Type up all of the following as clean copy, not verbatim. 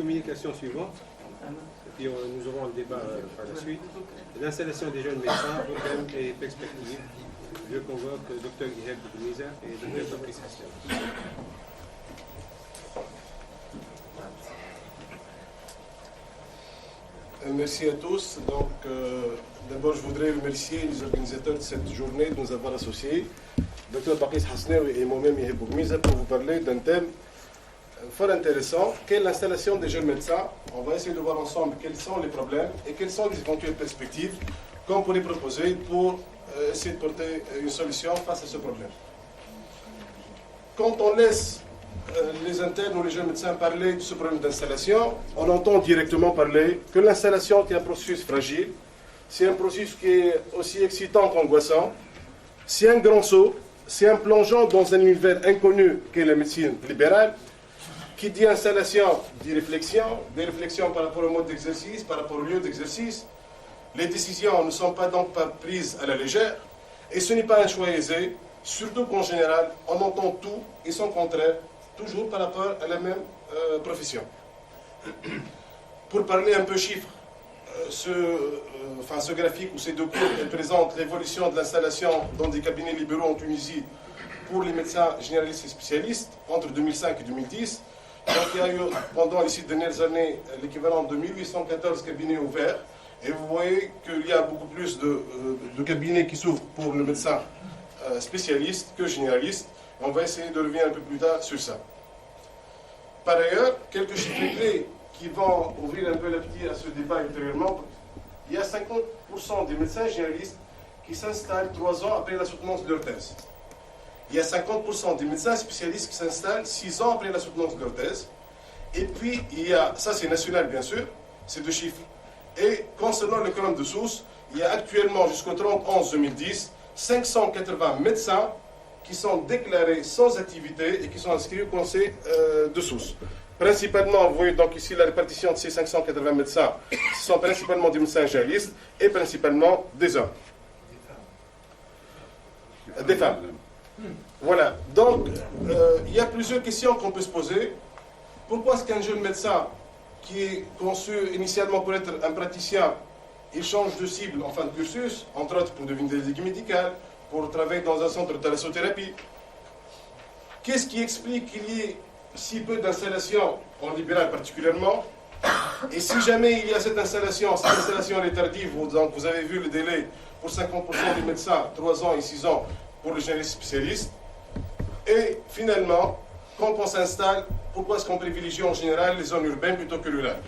communication suivante, et puis nous aurons un débat par la suite. L'installation des jeunes médecins, problèmes et perspectives. Je convoque le Dr Guiheb Boumiza et le Dr Patrice Hassan. Merci à tous. Donc, d'abord, je voudrais remercier les organisateurs de cette journée de nous avoir associés, Dr Patrice Hassan et moi-même Guiheb Boumiza, pour vous parler d'un thème fort intéressant, qu'est l'installation des jeunes médecins. On va essayer de voir ensemble quels sont les problèmes et quelles sont les éventuelles perspectives qu'on pourrait proposer pour essayer de porter une solution face à ce problème. Quand on laisse les internes ou les jeunes médecins parler de ce problème d'installation, on entend directement parler que l'installation est un processus fragile, c'est un processus qui est aussi excitant qu'angoissant, c'est un grand saut, c'est un plongeon dans un univers inconnu qu'est la médecine libérale. Qui dit installation, dit réflexion, des réflexions par rapport au mode d'exercice, par rapport au lieu d'exercice. Les décisions ne sont donc pas prises à la légère, et ce n'est pas un choix aisé, surtout qu'en général, on entend tout et son contraire, toujours par rapport à la même profession. Pour parler un peu chiffres, ce graphique ou ces deux courbes présentent l'évolution de l'installation dans des cabinets libéraux en Tunisie pour les médecins généralistes et spécialistes entre 2005 et 2010. Donc il y a eu pendant les 6 dernières années l'équivalent de 1814 cabinets ouverts. Et vous voyez qu'il y a beaucoup plus de cabinets qui s'ouvrent pour le médecin spécialiste que généraliste. On va essayer de revenir un peu plus tard sur ça. Par ailleurs, quelques chiffres clés qui vont ouvrir un peu l'appétit à ce débat ultérieurement. Il y a 50% des médecins généralistes qui s'installent 3 ans après la soutenance de leur thèse. Il y a 50% des médecins spécialistes qui s'installent 6 ans après la soutenance de leur thèse. Et puis, il y a, ça c'est national bien sûr, ces deux chiffres. Et concernant le colonne de source, il y a actuellement jusqu'au 30/11/2010 580 médecins qui sont déclarés sans activité et qui sont inscrits au conseil de source. Principalement, vous voyez donc ici la répartition de ces 580 médecins, ce sont principalement des médecins généralistes et principalement des hommes. Des femmes. Voilà, donc il y a plusieurs questions qu'on peut se poser. Pourquoi est-ce qu'un jeune médecin qui est conçu initialement pour être un praticien, il change de cible en fin de cursus, entre autres pour devenir délégué médical, pour travailler dans un centre de thalassothérapie? Qu'est-ce qui explique qu'il y ait si peu d'installations en libéral particulièrement? Et si jamais il y a cette installation est tardive, donc vous avez vu le délai pour 50% des médecins, 3 ans et 6 ans pour les généralistes spécialistes. Et finalement, quand on s'installe, pourquoi est-ce qu'on privilégie en général les zones urbaines plutôt que rurales?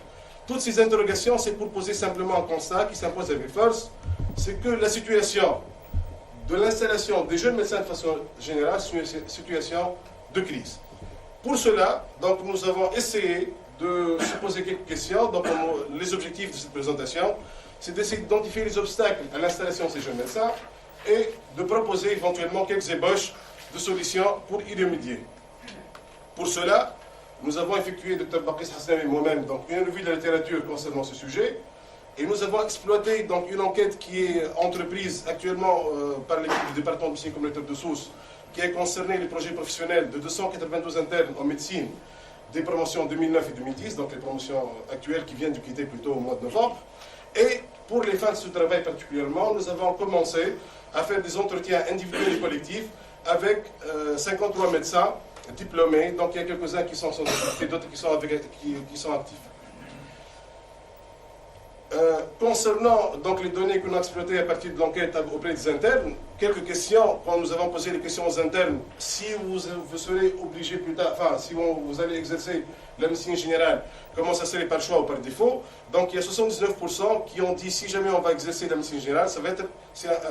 Toutes ces interrogations, c'est pour poser simplement un constat qui s'impose avec force, c'est que la situation de l'installation des jeunes médecins de façon générale, c'est une situation de crise. Pour cela, donc, nous avons essayé de se poser quelques questions. Donc, les objectifs de cette présentation, c'est d'essayer d'identifier les obstacles à l'installation de ces jeunes médecins et de proposer éventuellement quelques ébauches de solutions pour y remédier. Pour cela, nous avons effectué, Dr Patrice Hassan et moi-même, donc une revue de la littérature concernant ce sujet, et nous avons exploité donc une enquête qui est entreprise actuellement par l'équipe du département de médecine communautaire de Sousse, qui a concerné les projets professionnels de 292 internes en médecine des promotions 2009 et 2010, donc les promotions actuelles qui viennent de quitter plutôt au mois de novembre. Et pour les fins de ce travail particulièrement, nous avons commencé à faire des entretiens individuels et collectifs avec 53 médecins diplômés. Donc il y a quelques-uns qui sont sans activité, d'autres qui sont actifs. Concernant donc les données que nous avons exploitées à partir de l'enquête auprès des internes, quelques questions. Quand nous avons posé les questions aux internes, si vous serez obligé plus tard, enfin si vous allez exercer la médecine générale, comment ça serait par choix ou par défaut? Donc il y a 79% qui ont dit si jamais on va exercer la médecine générale, ça va être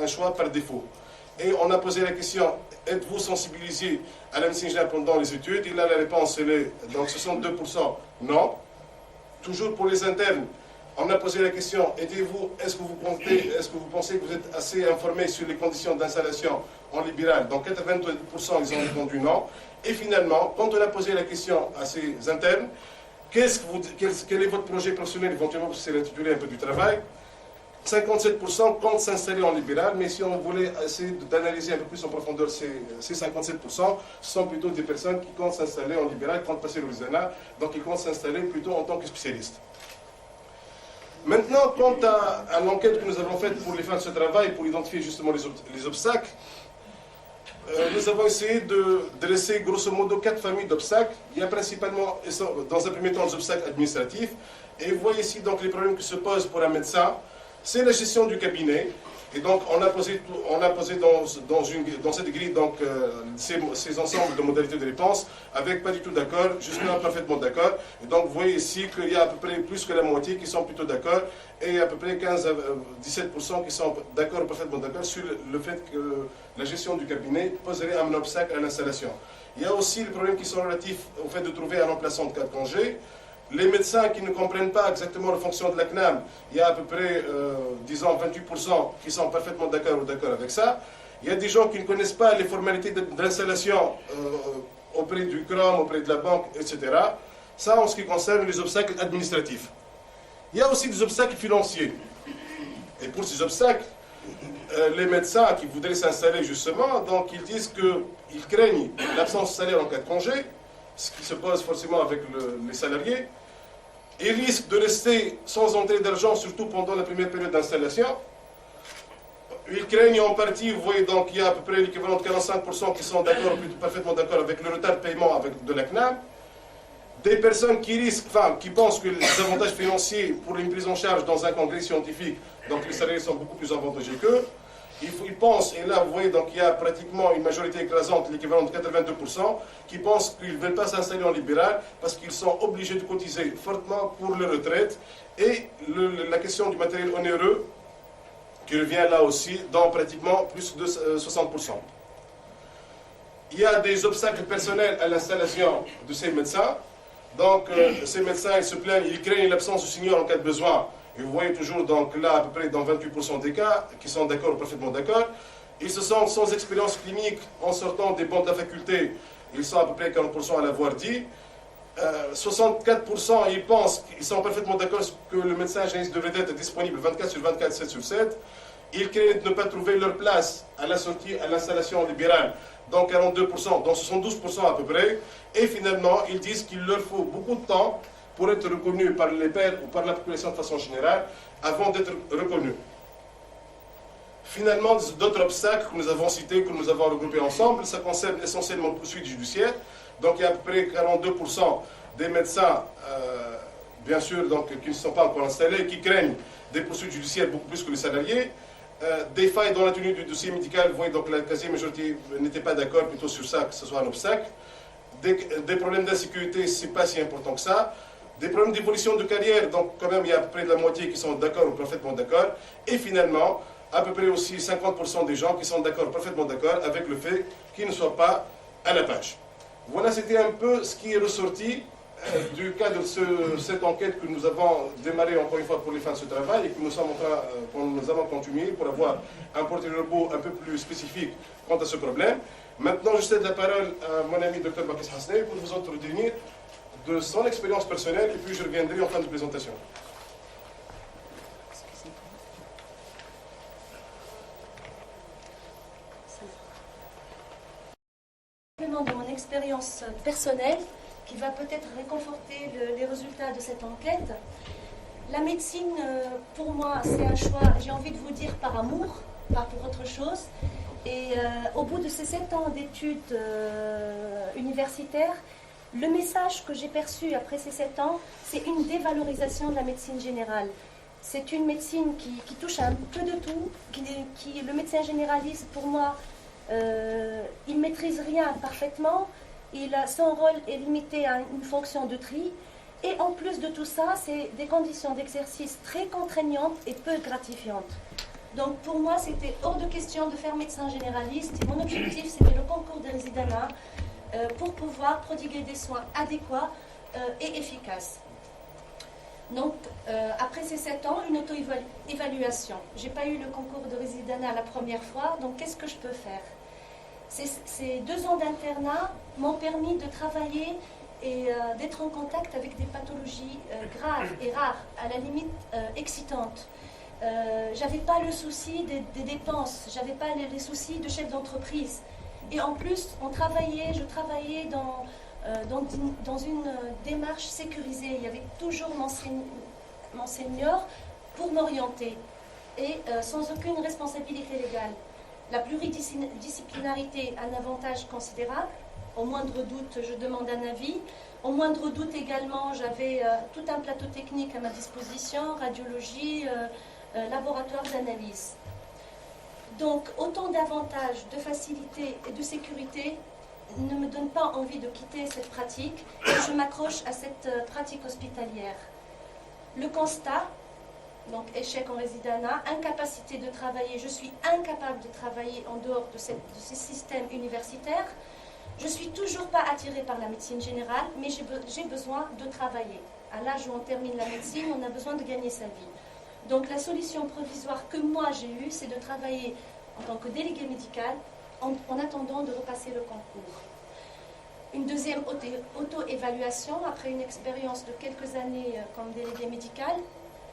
un choix par défaut. Et on a posé la question, êtes-vous sensibilisé à la médecine générale pendant les études? Et là la réponse est donc 62% non. Toujours pour les internes, on a posé la question, est-ce que vous pensez que vous êtes assez informé sur les conditions d'installation en libéral? Donc 82% ils ont répondu non. Et finalement, quand on a posé la question à ces internes, quel est votre projet professionnel, éventuellement, parce que c'est l'intitulé un peu du travail, 57% comptent s'installer en libéral, mais si on voulait essayer d'analyser un peu plus en profondeur ces 57%, ce sont plutôt des personnes qui comptent s'installer en libéral, qui comptent passer le RISANA, donc ils comptent s'installer plutôt en tant que spécialistes. Maintenant, quant à l'enquête que nous avons faite pour les fins de ce travail, pour identifier justement les obstacles, nous avons essayé de dresser grosso modo 4 familles d'obstacles. Il y a principalement, dans un premier temps, les obstacles administratifs. Et vous voyez ici donc les problèmes qui se posent pour un médecin. C'est la gestion du cabinet. Et donc, on a posé dans cette grille donc, ces ensembles de modalités de réponse avec pas du tout d'accord, jusqu'à parfaitement d'accord. Et donc, vous voyez ici qu'il y a à peu près plus que la moitié qui sont plutôt d'accord et à peu près 15 à 17% qui sont d'accord, parfaitement d'accord sur le fait que la gestion du cabinet poserait un obstacle à l'installation. Il y a aussi les problèmes qui sont relatifs au fait de trouver un remplaçant de cas de congé. Les médecins qui ne comprennent pas exactement la fonction de la CNAM, il y a à peu près, disons, 28% qui sont parfaitement d'accord ou d'accord avec ça. Il y a des gens qui ne connaissent pas les formalités d'installation auprès du CROM, auprès de la banque, etc. Ça, en ce qui concerne les obstacles administratifs. Il y a aussi des obstacles financiers. Et pour ces obstacles, les médecins qui voudraient s'installer justement, donc ils disent qu'ils craignent l'absence de salaire en cas de congé, ce qui se pose forcément avec les salariés. Ils risquent de rester sans entrée d'argent, surtout pendant la première période d'installation. Ils craignent en partie, vous voyez, donc il y a à peu près l'équivalent de 45% qui sont d'accord, parfaitement d'accord avec le retard de paiement de la CNAM. Des personnes qui risquent, enfin, qui pensent que les avantages financiers pour une prise en charge dans un congrès scientifique, donc les salariés sont beaucoup plus avantageux qu'eux. Ils pensent, et là vous voyez, donc il y a pratiquement une majorité écrasante, l'équivalent de 82%, qui pensent qu'ils ne veulent pas s'installer en libéral parce qu'ils sont obligés de cotiser fortement pour leur retraite. Et la question du matériel onéreux, qui revient là aussi dans pratiquement plus de 60%. Il y a des obstacles personnels à l'installation de ces médecins. Donc ces médecins, ils se plaignent, ils craignent l'absence de signal en cas de besoin. Et vous voyez toujours donc là à peu près dans 28% des cas qui sont d'accord ou parfaitement d'accord. Ils se sentent sans expérience clinique en sortant des bancs de la faculté. Ils sont à peu près 40% à l'avoir dit. 64% ils pensent qu'ils sont parfaitement d'accord que le médecin généraliste devrait être disponible 24 sur 24, 7 sur 7. Ils craignent de ne pas trouver leur place à la sortie, à l'installation libérale, donc 42%, donc 72% à peu près. Et finalement, ils disent qu'il leur faut beaucoup de temps pour être reconnus par les pairs ou par la population de façon générale avant d'être reconnus. Finalement, d'autres obstacles que nous avons cités, que nous avons regroupés ensemble, ça concerne essentiellement la poursuite judiciaire. Donc il y a à peu près 42% des médecins, bien sûr, donc, qui ne sont pas encore installés, qui craignent des poursuites judiciaires beaucoup plus que les salariés. Des failles dans la tenue du dossier médical, vous voyez, donc la quasi-majorité n'était pas d'accord plutôt sur ça, que ce soit un obstacle. Des problèmes d'insécurité, ce n'est pas si important que ça. Des problèmes d'évolution de carrière, donc quand même il y a à peu près de la moitié qui sont d'accord ou parfaitement d'accord. Et finalement, à peu près aussi 50% des gens qui sont d'accord, parfaitement d'accord avec le fait qu'ils ne soient pas à la page. Voilà, c'était un peu ce qui est ressorti du cadre de cette enquête que nous avons démarré encore une fois pour les fins de ce travail et que nous allons continuer pour avoir un portrait-robot un peu plus spécifique quant à ce problème. Maintenant, je cède la parole à mon ami Dr Bakis Hasneh pour vous entretenir de son expérience personnelle et puis je reviendrai en fin de présentation. De mon expérience personnelle qui va peut-être réconforter les résultats de cette enquête. La médecine, pour moi, c'est un choix, j'ai envie de vous dire, par amour, pas pour autre chose. Et au bout de ces 7 ans d'études universitaires, le message que j'ai perçu après ces 7 ans, c'est une dévalorisation de la médecine générale. C'est une médecine qui touche un peu de tout, le médecin généraliste, pour moi, il ne maîtrise rien parfaitement, son rôle est limité à une fonction de tri, et en plus de tout ça, c'est des conditions d'exercice très contraignantes et peu gratifiantes. Donc pour moi, c'était hors de question de faire médecin généraliste, et mon objectif, c'était le concours de résidana pour pouvoir prodiguer des soins adéquats et efficaces. Donc, après ces 7 ans, une auto-évaluation. Je n'ai pas eu le concours de résidana la première fois, donc qu'est-ce que je peux faire? Ces 2 ans d'internat m'ont permis de travailler et d'être en contact avec des pathologies graves et rares, à la limite excitantes. j'avais pas le souci des dépenses, j'avais pas les soucis de chef d'entreprise. Et en plus, je travaillais dans une démarche sécurisée. Il y avait toujours mon senior pour m'orienter et sans aucune responsabilité légale. La pluridisciplinarité, un avantage considérable. Au moindre doute, je demande un avis. Au moindre doute également, j'avais tout un plateau technique à ma disposition, radiologie, laboratoire d'analyse. Donc, autant d'avantages, de facilité et de sécurité ne me donnent pas envie de quitter cette pratique et je m'accroche à cette pratique hospitalière. Le constat, donc échec en résidence, incapacité de travailler, je suis incapable de travailler en dehors de ces systèmes universitaires. Je ne suis toujours pas attirée par la médecine générale, mais j'ai besoin de travailler. À l'âge où on termine la médecine, on a besoin de gagner sa vie. Donc la solution provisoire que moi j'ai eue, c'est de travailler en tant que délégué médical en attendant de repasser le concours. Une deuxième auto-évaluation, après une expérience de quelques années comme délégué médical,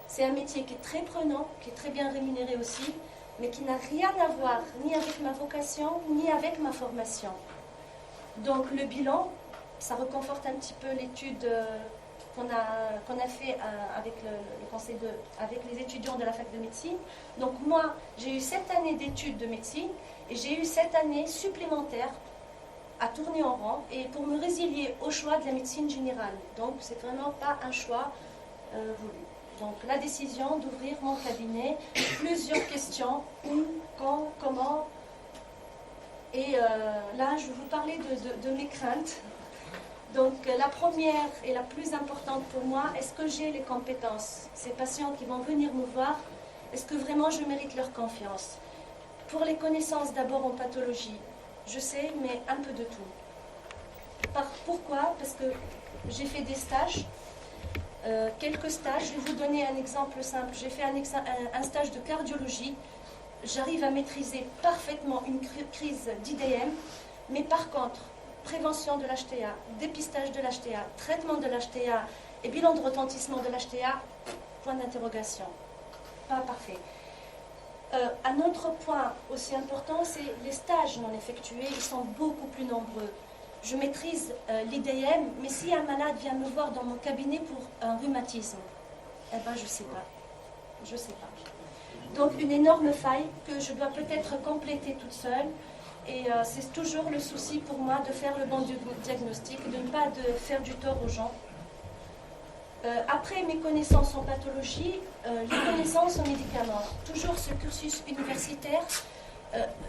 c'est un métier qui est très prenant, qui est très bien rémunéré aussi, mais qui n'a rien à voir ni avec ma vocation, ni avec ma formation. Donc le bilan, ça reconforte un petit peu l'étude qu'on a fait avec le conseil avec les étudiants de la fac de médecine. Donc moi, j'ai eu 7 années d'études de médecine et j'ai eu 7 années supplémentaires à tourner en rond et pour me résilier au choix de la médecine générale. Donc c'est vraiment pas un choix voulu. Donc la décision d'ouvrir mon cabinet, plusieurs questions, où, quand, comment. Et là, je vais vous parler de mes craintes. Donc la première et la plus importante pour moi, est-ce que j'ai les compétences? Ces patients qui vont venir me voir, est-ce que vraiment je mérite leur confiance? Pour les connaissances d'abord en pathologie, je sais, mais un peu de tout. Pourquoi? Parce que j'ai fait des stages, quelques stages. Je vais vous donner un exemple simple. J'ai fait un stage de cardiologie. J'arrive à maîtriser parfaitement une crise d'IDM, mais par contre, prévention de l'HTA, dépistage de l'HTA, traitement de l'HTA et bilan de retentissement de l'HTA, point d'interrogation. Pas parfait. Un autre point aussi important, c'est les stages non effectués, ils sont beaucoup plus nombreux. Je maîtrise l'IDM, mais si un malade vient me voir dans mon cabinet pour un rhumatisme, eh ben je ne sais pas. Je sais pas. Donc une énorme faille que je dois peut-être compléter toute seule. Et c'est toujours le souci pour moi de faire le bon diagnostic, de ne pas faire du tort aux gens. Après mes connaissances en pathologie, les connaissances en médicaments. Toujours ce cursus universitaire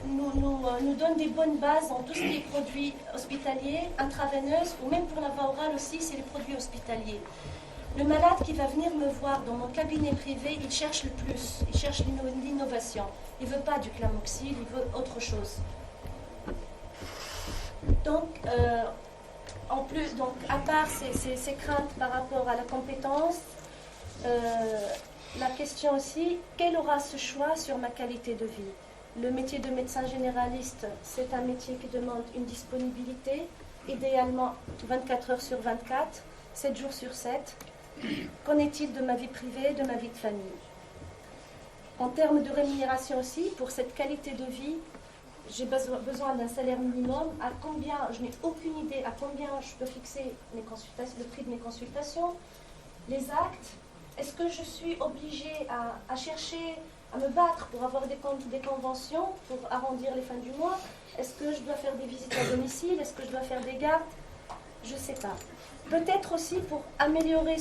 nous donne des bonnes bases dans tout ce qui est produits hospitaliers, intraveineuses, ou même pour la voie orale aussi, c'est les produits hospitaliers. Le malade qui va venir me voir dans mon cabinet privé, il cherche le plus, il cherche l'innovation. Il ne veut pas du Clamoxyl, il veut autre chose. Donc, en plus, donc, à part ces craintes par rapport à la compétence, la question aussi, quel aura ce choix sur ma qualité de vie? Le métier de médecin généraliste, c'est un métier qui demande une disponibilité, idéalement 24 heures sur 24, 7 jours sur 7. Qu'en est-il de ma vie privée, de ma vie de famille? En termes de rémunération aussi, pour cette qualité de vie, j'ai besoin d'un salaire minimum. À combien, je n'ai aucune idée à combien je peux fixer le prix de mes consultations, les actes. Est-ce que je suis obligée à chercher, à me battre pour avoir des conventions, pour arrondir les fins du mois? Est-ce que je dois faire des visites à domicile? Est-ce que je dois faire des gardes? Je ne sais pas. Peut-être aussi pour améliorer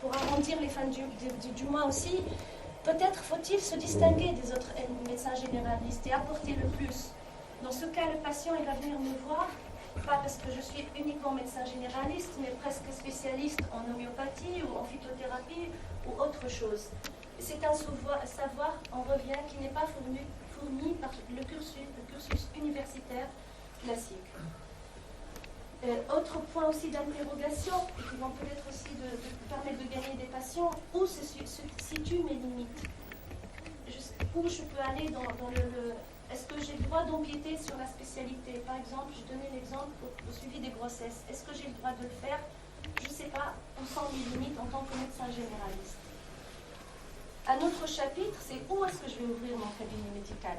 pour arrondir les fins du mois aussi, peut-être faut-il se distinguer des autres médecins généralistes et apporter le plus. Dans ce cas, le patient il va venir me voir, pas parce que je suis uniquement médecin généraliste, mais presque spécialiste en homéopathie ou en phytothérapie ou autre chose. C'est un savoir, on revient, qui n'est pas fourni par le cursus universitaire classique. Autre point aussi d'interrogation, qui vont peut-être aussi permettre de gagner des patients, où se situent mes limites? Où je peux aller dans le... Est-ce que j'ai le droit d'empiéter sur la spécialité? Par exemple, je donnais l'exemple au suivi des grossesses. Est-ce que j'ai le droit de le faire? Je ne sais pas, où sont mes limites en tant que médecin généraliste. Un autre chapitre, c'est où est-ce que je vais ouvrir mon cabinet médical.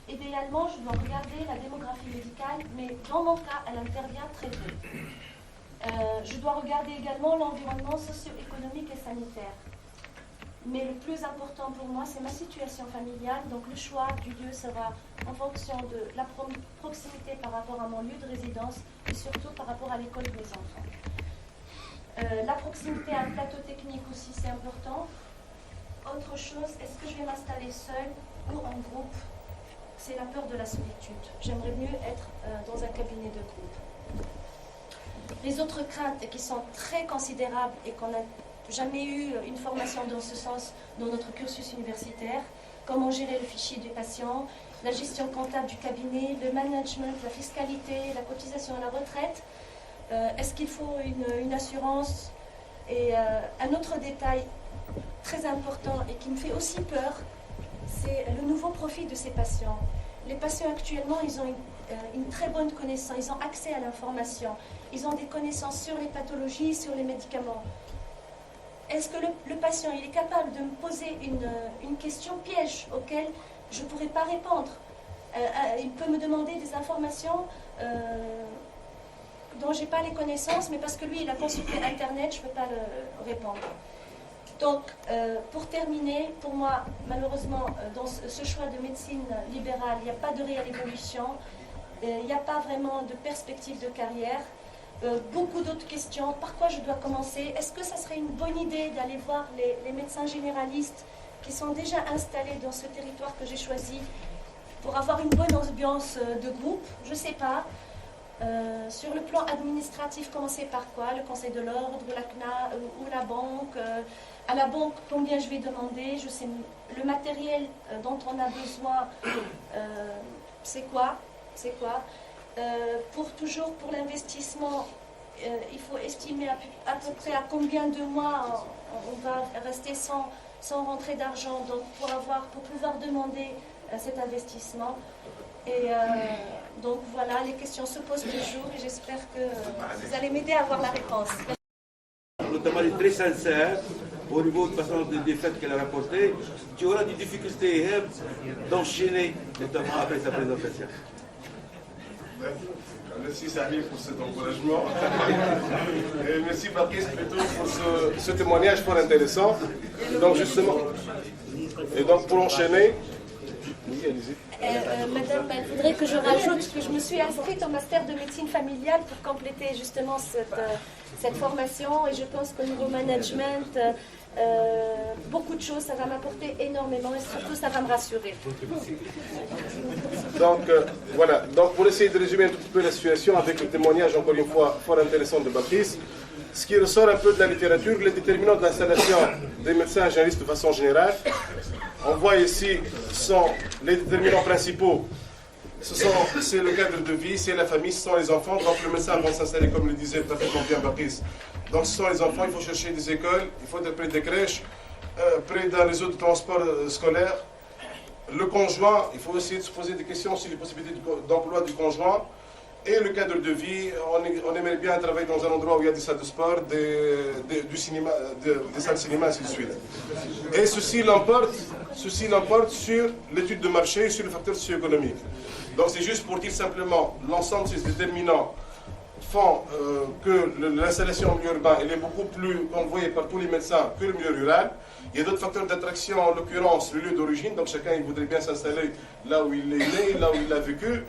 Idéalement, je dois regarder la démographie médicale, mais dans mon cas, elle intervient très peu. Je dois regarder également l'environnement socio-économique et sanitaire. Mais le plus important pour moi, c'est ma situation familiale. Donc le choix du lieu sera en fonction de la proximité par rapport à mon lieu de résidence et surtout par rapport à l'école de mes enfants. La proximité à un plateau technique aussi, c'est important. Autre chose, est-ce que je vais m'installer seule ou en groupe? C'est la peur de la solitude. J'aimerais mieux être dans un cabinet de groupe. Les autres craintes qui sont très considérables et qu'on n'a jamais eu une formation dans ce sens dans notre cursus universitaire, comment gérer le fichier du patient, la gestion comptable du cabinet, le management, la fiscalité, la cotisation à la retraite. Est-ce qu'il faut une assurance? Et un autre détail très important et qui me fait aussi peur, c'est le nouveau profil de ces patients. Les patients actuellement, ils ont une très bonne connaissance, ils ont accès à l'information, ils ont des connaissances sur les pathologies, sur les médicaments. Est-ce que le patient il est capable de me poser une question piège auquel je ne pourrais pas répondre? Il peut me demander des informations dont je n'ai pas les connaissances, mais parce que lui, il a consulté Internet, je ne peux pas le répondre. Donc, pour terminer, pour moi, malheureusement, dans ce choix de médecine libérale, il n'y a pas de réelle évolution, il n'y a pas vraiment de perspective de carrière. Beaucoup d'autres questions. Par quoi je dois commencer? Est-ce que ça serait une bonne idée d'aller voir les médecins généralistes qui sont déjà installés dans ce territoire que j'ai choisi pour avoir une bonne ambiance de groupe? Je ne sais pas. Sur le plan administratif, commencer par quoi? Le conseil de l'ordre, la CNA ou la banque? À la banque, combien je vais demander? Je sais, le matériel dont on a besoin, c'est quoi? Pour l'investissement, il faut estimer à peu près à combien de mois on va rester sans rentrée d'argent, donc pour pouvoir demander cet investissement. Et donc voilà, les questions se posent toujours et j'espère que vous allez m'aider à avoir la réponse. Notamment, elle est très sincère au niveau de façon des faits qu'elle a rapportés. Tu auras des difficultés d'enchaîner, notamment après sa présentation. Merci Sahli pour cet encouragement. Et merci Patrice plutôt pour ce témoignage fort intéressant. Donc justement, et donc pour enchaîner, oui, allez-y. Madame, il faudrait que je rajoute que je me suis inscrite au master de médecine familiale pour compléter justement cette formation et je pense qu'au niveau management, beaucoup de choses, ça va m'apporter énormément et surtout ça va me rassurer. Donc voilà, donc pour essayer de résumer un tout petit peu la situation avec le témoignage encore une fois fort intéressant de Baptiste, ce qui ressort un peu de la littérature, les déterminants de l'installation des médecins généralistes de façon générale. On voit ici sont les déterminants principaux. C'est le cadre de vie, c'est la famille, ce sont les enfants. Donc le médecin va s'installer, comme le disait parfaitement bien Baptiste. Donc ce sont les enfants, il faut chercher des écoles, il faut être près des crèches, près d'un réseau de transport scolaire. Le conjoint, il faut essayer de se poser des questions sur les possibilités d'emploi du conjoint. Et le cadre de vie, on aimerait bien travailler dans un endroit où il y a des salles de sport, du cinéma, des salles de cinéma, ainsi de suite. Et ceci l'emporte sur l'étude de marché et sur le facteur socio-économique. Donc c'est juste pour dire simplement, l'ensemble de ces déterminants font que l'installation en milieu urbain elle est beaucoup plus convoyée par tous les médecins que le milieu rural. Il y a d'autres facteurs d'attraction, en l'occurrence le lieu d'origine, donc chacun il voudrait bien s'installer là où il est né, là où il a vécu.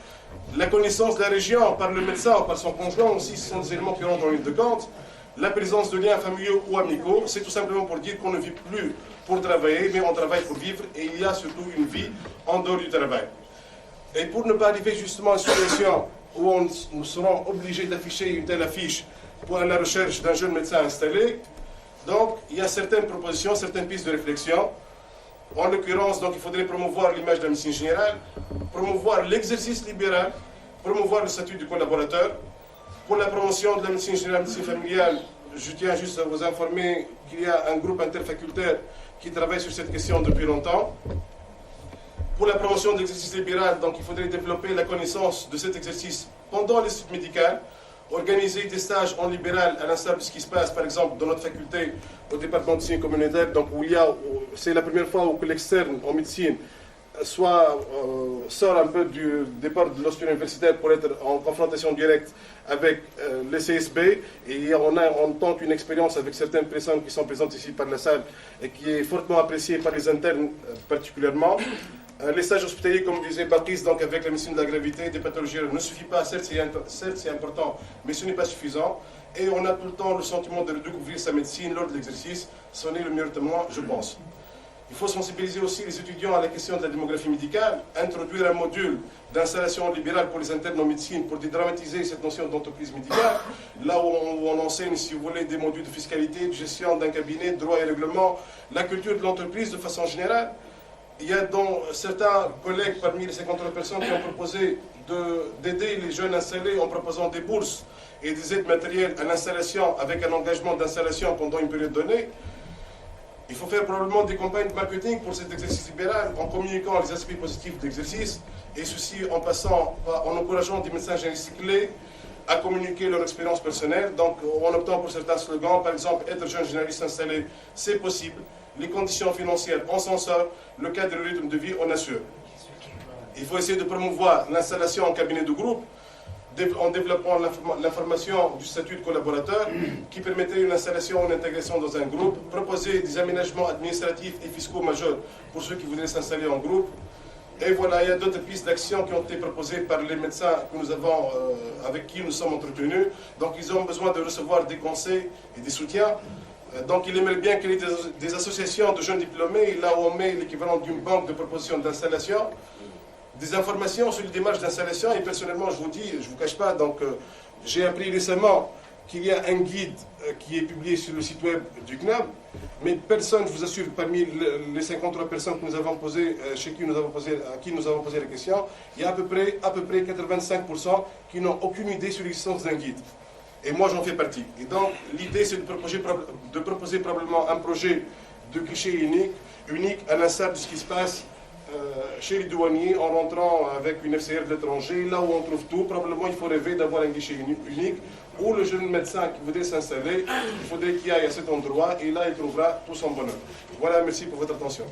La connaissance de la région par le médecin ou par son conjoint aussi, ce sont des éléments qui rentrent en ligne de compte. La présence de liens familiaux ou amicaux, c'est tout simplement pour dire qu'on ne vit plus pour travailler, mais on travaille pour vivre et il y a surtout une vie en dehors du travail. Et pour ne pas arriver justement à une situation où nous serons obligés d'afficher une telle affiche pour la recherche d'un jeune médecin installé, donc il y a certaines propositions, certaines pistes de réflexion. En l'occurrence, donc, il faudrait promouvoir l'image de la médecine générale, promouvoir l'exercice libéral, promouvoir le statut du collaborateur. Pour la promotion de la médecine générale, médecine familiale, je tiens juste à vous informer qu'il y a un groupe interfacultaire qui travaille sur cette question depuis longtemps. Pour la promotion de l'exercice libéral, donc, il faudrait développer la connaissance de cet exercice pendant les études médicales, organiser des stages en libéral à l'instar de ce qui se passe, par exemple, dans notre faculté, au département de médecine communautaire, donc, où il y a c'est la première fois où l'externe en médecine sort un peu du départ de l'hospital universitaire pour être en confrontation directe avec les CSB, et on tente une expérience avec certaines personnes qui sont présentes ici par la salle et qui est fortement appréciée par les internes particulièrement. Les stages hospitaliers, comme disait Baptiste, donc avec la médecine de la gravité, des pathologies, ne suffit pas, certes c'est important, mais ce n'est pas suffisant. Et on a tout le temps le sentiment de découvrir sa médecine lors de l'exercice. Ce n'est le meilleur témoin, je pense. Il faut sensibiliser aussi les étudiants à la question de la démographie médicale, introduire un module d'installation libérale pour les internes en médecine pour dédramatiser cette notion d'entreprise médicale, là où on enseigne, si vous voulez, des modules de fiscalité, de gestion d'un cabinet, de droit et règlement, la culture de l'entreprise de façon générale. Il y a donc certains collègues parmi les 53 personnes qui ont proposé d'aider les jeunes installés en proposant des bourses et des aides matérielles à l'installation avec un engagement d'installation pendant une période donnée. Il faut faire probablement des campagnes de marketing pour cet exercice libéral en communiquant les aspects positifs de l'exercice, et ceci en encourageant des médecins généralistes clés à communiquer leur expérience personnelle, donc en optant pour certains slogans, par exemple, être jeune généraliste installé, c'est possible, les conditions financières, on s'en sort, le cadre et le rythme de vie, on assure. Il faut essayer de promouvoir l'installation en cabinet de groupe, en développant l'information du statut de collaborateur qui permettrait une installation ou une intégration dans un groupe, proposer des aménagements administratifs et fiscaux majeurs pour ceux qui voudraient s'installer en groupe. Et voilà, il y a d'autres pistes d'action qui ont été proposées par les médecins que nous avons, avec qui nous sommes entretenus. Donc ils ont besoin de recevoir des conseils et des soutiens. Donc il aimerait bien qu'il y ait des associations de jeunes diplômés, là où on met l'équivalent d'une banque de propositions d'installation, des informations sur les démarches d'installation. Et personnellement, je vous dis, je ne vous cache pas, donc j'ai appris récemment qu'il y a un guide qui est publié sur le site web du CNAM, mais personne, je vous assure, parmi les 53 personnes que nous avons posées, à qui nous avons posé la question, il y a à peu près 85% qui n'ont aucune idée sur l'existence d'un guide. Et moi, j'en fais partie. Et donc, l'idée, c'est de proposer probablement un projet de guichet unique à l'instar de ce qui se passe chez les douaniers en rentrant avec une FCR de l'étranger, là où on trouve tout. Probablement, il faut rêver d'avoir un guichet unique où le jeune médecin qui voudrait s'installer, il faudrait qu'il aille à cet endroit et là, il trouvera tout son bonheur. Voilà, merci pour votre attention.